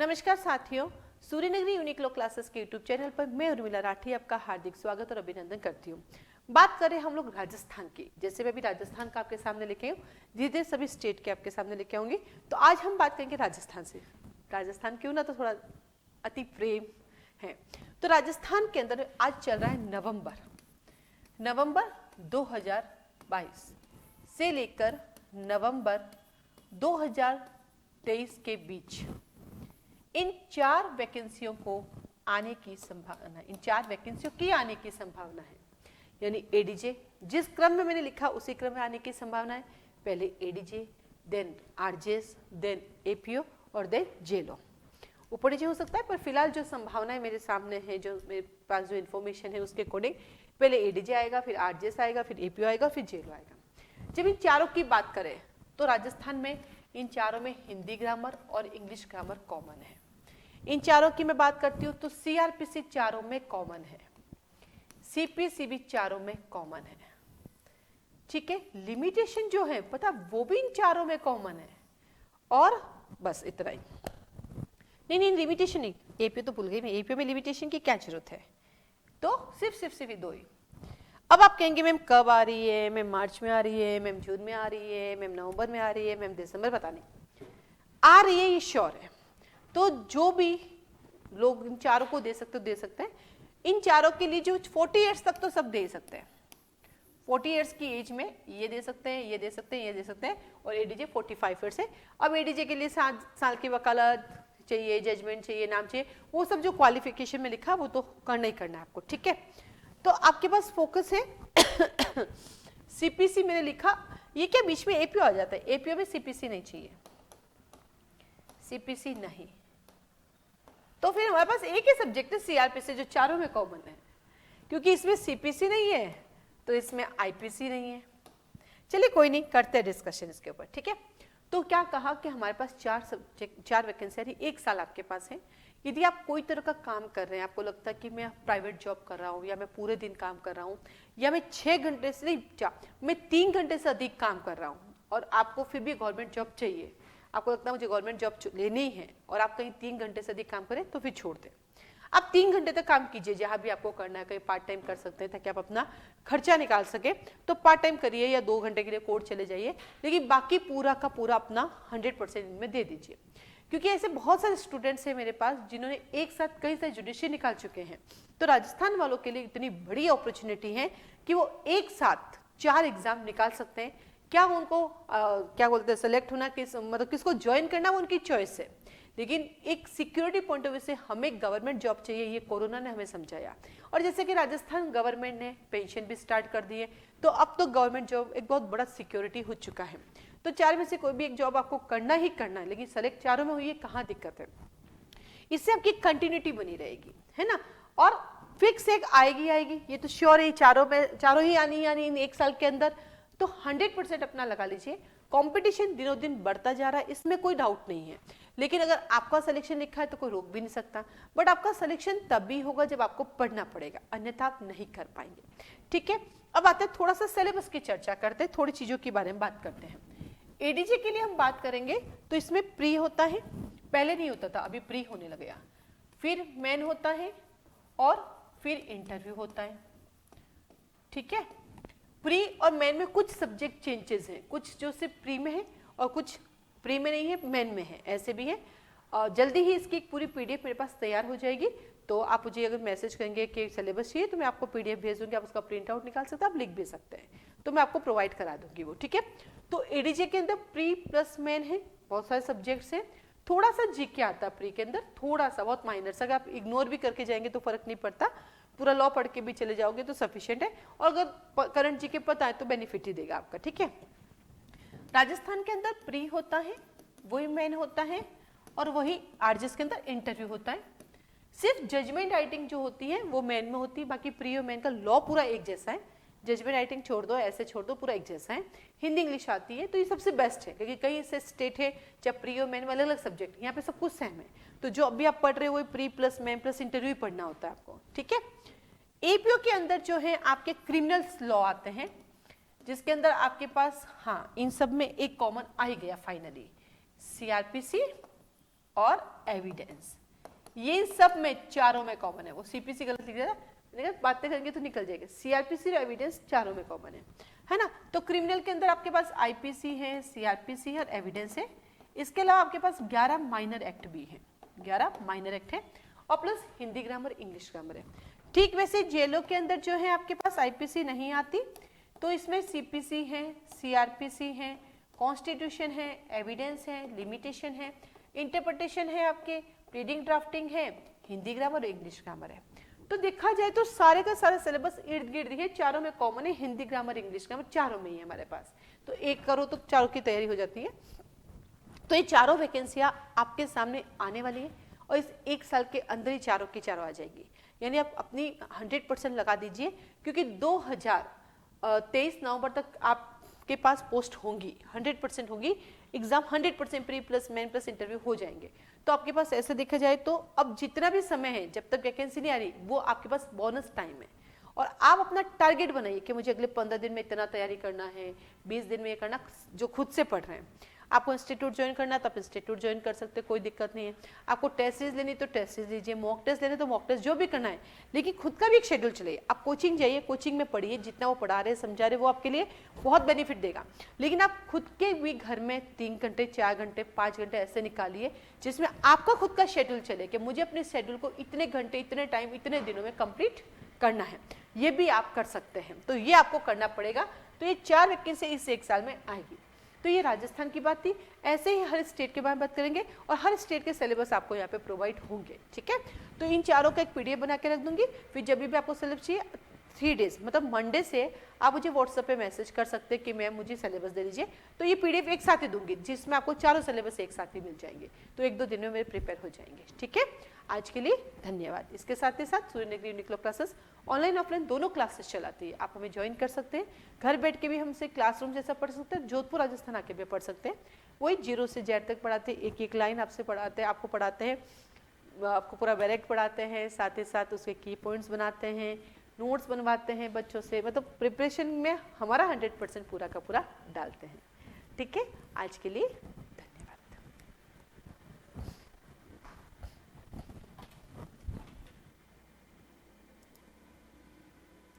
नमस्कार साथियों, Suryanagari unique law classes के यूट्यूब चैनल पर मैं उर्मिला राठी आपका हार्दिक स्वागत और अभिनंदन करती हूँ। बात करें हम लोग राजस्थान की, जैसे मैं भी राजस्थान का आपके सामने लेके आई हूँ, धीरे धीरे सभी स्टेट के आपके सामने लेके आऊंगी। तो आज हम बात करेंगे राजस्थान से। राजस्थान क्यों ना, तो थोड़ा अति प्रेम है। तो राजस्थान के अंदर आज चल रहा है नवंबर 2022 से लेकर नवंबर 2023 के बीच इन 4 वैकेंसियों को आने की संभावना है। इन 4 वैकेंसियों की आने की संभावना है, यानी एडीजे जिस क्रम में मैंने लिखा उसी क्रम में आने की संभावना है। पहले ADJ, then RJS, then APO और देन जेलो। ऊपर नीचे हो सकता है, पर फिलहाल जो संभावनाएं मेरे सामने है, जो मेरे पास जो इन्फॉर्मेशन है उसके अकॉर्डिंग पहले एडीजे आएगा, फिर आरजेएस आएगा, फिर एपीओ आएगा, फिर जेलो आएगा। जब इन चारों की बात करें तो राजस्थान में इन चारों में हिंदी ग्रामर और इंग्लिश ग्रामर कॉमन है। इन चारों की मैं बात करती हूँ तो सीआरपीसी चारों में कॉमन है, सीपीसी भी चारों में कॉमन है। ठीक है, लिमिटेशन जो है पता वो भी इन चारों में कॉमन है। और बस इतना ही। नहीं लिमिटेशन नहीं, एपीओ तो भूल गई मैं। एपीओ में लिमिटेशन की क्या जरूरत है? तो सिर्फ 2 ही। अब आप कहेंगे मैम कब आ रही है, मैम मार्च में आ रही है, मैम जून में आ रही है, मैम नवंबर में आ रही है, मैम दिसंबर, पता नहीं। आ रही है ये श्योर है। तो जो भी लोग इन चारों को दे सकते हैं। इन चारों के लिए जो 40 इयर्स तक तो सब दे सकते हैं। 40 इयर्स की एज में ये दे सकते हैं, ये दे सकते हैं, ये दे सकते हैं। और एडीजे 45 इयर्स है। अब एडीजे के लिए 7 साल की वकालत चाहिए, जजमेंट चाहिए, नाम चाहिए, वो सब जो क्वालिफिकेशन में लिखा वो तो करना ही करना है आपको। ठीक है, तो आपके पास फोकस है सीपीसी मैंने लिखा। ये क्या बीच में एपीओ आ जाता है? एपीओ में सीपीसी नहीं चाहिए, सीपीसी नहीं। तो फिर हमारे पास एक ही सब्जेक्ट है सीआरपीसी जो चारों में कॉमन है। क्योंकि इसमें सीपीसी नहीं है तो इसमें आईपीसी नहीं है। चलिए कोई नहीं, करते हैं डिस्कशन इसके ऊपर। ठीक है, तो क्या कहा कि हमारे पास 4 वैकेंसी यानी 1 साल आपके पास है। यदि आप कोई तरह का काम कर रहे हैं, आपको लगता है कि मैं प्राइवेट जॉब कर रहा हूँ, या मैं पूरे दिन काम कर रहा हूँ, या मैं 6 घंटे से नहीं, मैं 3 घंटे से अधिक काम कर रहा हूँ, और आपको फिर भी गवर्नमेंट जॉब चाहिए, आपको लगता है मुझे गवर्नमेंट जॉब लेनी है, और आप कहीं 3 घंटे से अधिक काम करें, तो फिर छोड़ दें। आप 3 घंटे तक काम कीजिए, जहां भी आपको करना है। कहीं पार्ट टाइम कर सकते हैं ताकि आप अपना खर्चा निकाल सके, तो पार्ट टाइम करिए, या 2 घंटे के लिए कोर्ट चले जाइए, लेकिन बाकी पूरा का पूरा अपना 100% इनमें दे दीजिए। क्योंकि ऐसे बहुत सारे स्टूडेंट्स हैं मेरे पास जिन्होंने एक साथ कई सारे जुडिशरी निकाल चुके हैं। तो राजस्थान वालों के लिए इतनी बड़ी अपॉर्चुनिटी है कि वो एक साथ 4 एग्जाम निकाल सकते हैं। क्या उनको क्या बोलते हैं, सेलेक्ट होना, मतलब किसको ज्वाइन करना वो उनकी चॉइस है, लेकिन एक सिक्योरिटी पॉइंट ऑफ व्यू से हमें गवर्नमेंट जॉब चाहिए, ये कोरोना ने हमें समझाया। और जैसे कि राजस्थान गवर्नमेंट ने पेंशन भी स्टार्ट कर दी है, तो अब तो गवर्नमेंट जॉब एक बहुत बड़ा सिक्योरिटी हो चुका है। तो 4 में से कोई भी एक जॉब आपको करना ही करना है, लेकिन सेलेक्ट चारों में हुई है, कहाँ दिक्कत है? इससे आपकी कंटिन्यूटी बनी रहेगी, है ना। और फिक्स एक आएगी, ये तो श्योर है। चारों ही आनी इन 1 साल के अंदर। तो 100% अपना लगा लीजिए। कंपटीशन दिनों दिन बढ़ता जा रहा है, इसमें कोई डाउट नहीं है। लेकिन अगर आपका सिलेक्शन लिखा है तो कोई रोक भी नहीं सकता। बट आपका सिलेक्शन तब भी होगा जब आपको पढ़ना पड़ेगा, अन्यथा आप नहीं कर पाएंगे। ठीक है, अब आते हैं थोड़ा सा सिलेबस की चर्चा करते हैं, थोड़ी चीजों के बारे में बात करते हैं। एडीजे के लिए हम बात करेंगे तो इसमें प्री होता है, पहले नहीं होता था, अभी प्री होने लग गया। फिर मेन होता है और फिर इंटरव्यू होता है। ठीक है, प्री और मेन में कुछ सब्जेक्ट चेंजेस हैं, कुछ जो सिर्फ प्री में है और कुछ प्री में नहीं है, मेन में है, ऐसे भी है। जल्दी ही इसकी एक पूरी पीडीएफ मेरे पास तैयार हो जाएगी। तो आप मुझे अगर मैसेज करेंगे कि सिलेबस चाहिए तो मैं आपको पीडीएफ भेज दूंगी, आप उसका प्रिंट आउट निकाल सकते हैं, आप लिख भी सकते हैं, तो मैं आपको प्रोवाइड करा दूंगी वो। ठीक है, तो एडीजे के अंदर प्री प्लस मेन है, बहुत सारे सब्जेक्ट्स हैं। थोड़ा सा जीके आता है प्री के अंदर, थोड़ा सा, बहुत माइनर सा। अगर आप इग्नोर भी करके जाएंगे तो फर्क नहीं पड़ता, पूरा लॉ पढ़ के भी चले जाओगे तो सफिशिएंट है। और अगर करंट जीके पता है तो बेनिफिट ही देगा आपका। ठीक है, राजस्थान के अंदर प्री होता है, वही मेन होता है, और वही आरजेएस के अंदर इंटरव्यू होता है। सिर्फ जजमेंट राइटिंग जो होती है वो मेन में होती है, बाकी प्री और मेन का लॉ पूरा एक जैसा है। जजमेंट राइटिंग छोड़ दो, ऐसे छोड़ दो, पूरा एक जैसा है। हिंदी इंग्लिश आती है तो ये सबसे बेस्ट है, क्योंकि कई ऐसे स्टेट है जब प्री और मेन वाले अलग सब्जेक्ट, यहाँ पे सब कुछ सेम है। तो जो अभी आप पढ़ रहे हो वही pre plus main plus interview ही पढ़ना होता है आपको। ठीक है, एपीओ के अंदर जो है आपके क्रिमिनल्स लॉ आते हैं, जिसके अंदर आपके पास इन सब में एक कॉमन आ ही गया फाइनली, सीआरपीसी और एविडेंस। ये सब में चारों में कॉमन है। वो सीपीसी गलत लिख दिया था, बातें करेंगे तो निकल जाएगा। सीआरपीसी और एविडेंस चारों में कॉमन है ना। तो क्रिमिनल के अंदर आपके पास आईपीसी है, सीआरपीसी है और एविडेंस है। इसके अलावा आपके पास 11 माइनर एक्ट भी है, 11 माइनर एक्ट है और plus Hindi grammar, English grammar है। ठीक वैसे जेलों के अंदर जो है आपके पास आईपीसी नहीं आती, तो इसमें सीपीसी है, सीआरपीसी है, कॉन्स्टिट्यूशन है, एविडेंस है, लिमिटेशन है, इंटरप्रिटेशन है, आपके रीडिंग ड्राफ्टिंग है, हिंदी ग्रामर और इंग्लिश ग्रामर है। तो देखा जाए तो सारे का सारा सिलेबस इर्द गिर्द है, चारों में कॉमन है, हिंदी ग्रामर, इंग्लिश ग्रामर चारों में ही है हमारे पास। तो एक करो तो चारों की तैयारी हो जाती है। तो ये चारों वैकेंसियां आपके सामने आने वाली है और इस एक साल के अंदर ही चारों की चारों आ जाएगी। यानी आप अपनी 100% लगा दीजिए, क्योंकि 2023 नवंबर तक आपके पास पोस्ट होंगी, 100% होंगी। Exam 100% pre plus main plus interview हो जाएंगे। तो आपके पास ऐसे देखा जाए तो अब जितना भी समय है जब तक वैकेंसी नहीं आ रही, वो आपके पास बोनस टाइम है। और आप अपना टारगेट बनाइए कि मुझे अगले 15 दिन में इतना तैयारी करना है, 20 दिन में ये करना, जो खुद से पढ़ रहे हैं। आपको इंस्टीट्यूट ज्वाइन करना है तो आप इंस्टीट्यूट ज्वाइन कर सकते हैं, कोई दिक्कत नहीं है। आपको टेस्ट सीरीज लेनी तो टेस्ट सीरीज लीजिए, मॉक टेस्ट लेने तो मॉक टेस्ट, जो भी करना है, लेकिन खुद का भी एक शेड्यूल चलिए। आप कोचिंग जाइए, कोचिंग में पढ़िए, जितना वो पढ़ा रहे समझा रहे वो आपके लिए बहुत बेनिफिट देगा। लेकिन आप खुद के भी घर में 3 घंटे 4 घंटे 5 घंटे ऐसे निकालिए जिसमें आपका खुद का शेड्यूल चले कि मुझे अपने शेड्यूल को इतने घंटे, इतने टाइम, इतने दिनों में कंप्लीट करना है। ये भी आप कर सकते हैं, तो ये आपको करना पड़ेगा। तो ये 4 वैकेंसी इस एक साल में आएगी। तो ये राजस्थान की बात थी। ऐसे ही हर स्टेट के बारे में बात करेंगे और हर स्टेट के सिलेबस आपको यहाँ पे प्रोवाइड होंगे, ठीक है। तो इन चारों का एक पीडीएफ बना के रख दूंगी, फिर जब भी आपको सिलेबस चाहिए 3 डेज मतलब मंडे से आप मुझे व्हाट्सएप पे मैसेज कर सकते हैं कि मैम मुझे सिलेबस दे दीजिए। तो ये पीडीएफ एक साथ ही दूंगी जिसमें आपको चारों सिलेबस एक साथ ही मिल जाएंगे। तो 1-2 दिन में मेरे प्रिपेयर हो जाएंगे, ठीक है। आज के लिए धन्यवाद। इसके साथ ही साथ Suryanagari Uniqlo classes online offline दोनों क्लासेस चलाती है, आप हमें ज्वाइन कर सकते हैं। घर बैठ के भी हमसे क्लासरूम जैसा पढ़ सकते हैं, जोधपुर राजस्थान आके भी पढ़ सकते हैं। वही 0 से Z तक पढ़ाते हैं, एक लाइन आपसे पढ़ाते हैं, आपको पढ़ाते हैं, आपको पूरा डायरेक्ट पढ़ाते हैं, साथ ही साथ उसके की पॉइंट्स बनाते हैं, नोट्स बनवाते हैं बच्चों से। मतलब प्रिपरेशन में हमारा 100% पूरा का पूरा डालते हैं, ठीक है। आज के लिए